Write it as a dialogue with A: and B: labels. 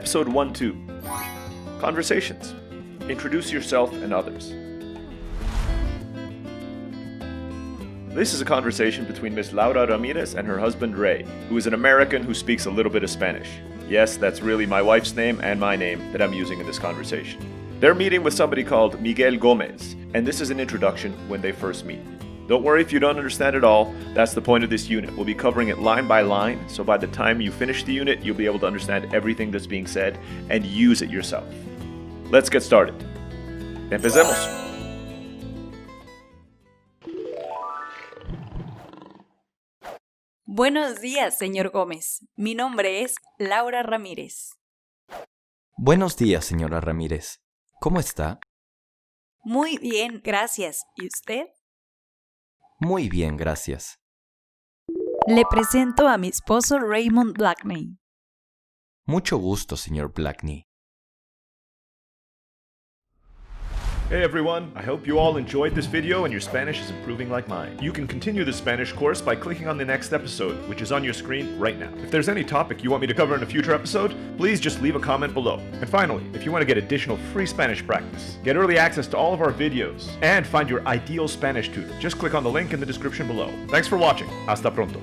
A: Episode 1-2. Conversations. Introduce yourself and others. This is a conversation between Miss Laura Ramirez and her husband Ray, who is an American who speaks a little bit of Spanish. Yes, that's really my wife's name and my name that I'm using in this conversation. They're meeting with somebody called Miguel Gomez, and this is an introduction when they first meet. Don't worry if you don't understand it all, that's the point of this unit. We'll be covering it line by line, so by the time you finish the unit, you'll be able to understand everything that's being said and use it yourself. Let's get started. Empecemos.
B: Buenos días, señor Gómez. Mi nombre es Laura Ramírez.
C: Buenos días, señora Ramírez. ¿Cómo está?
B: Muy bien, gracias. ¿Y usted?
C: Muy bien, gracias.
B: Le presento a mi esposo Raymond Blakney.
C: Mucho gusto, señor Blakney.
A: Hey everyone, I hope you all enjoyed this video and your Spanish is improving like mine. You can continue the Spanish course by clicking on the next episode, which is on your screen right now. If there's any topic you want me to cover in a future episode, please just leave a comment below. And finally, if you want to get additional free Spanish practice, get early access to all of our videos, and find your ideal Spanish tutor, just click on the link in the description below. Thanks for watching. Hasta pronto.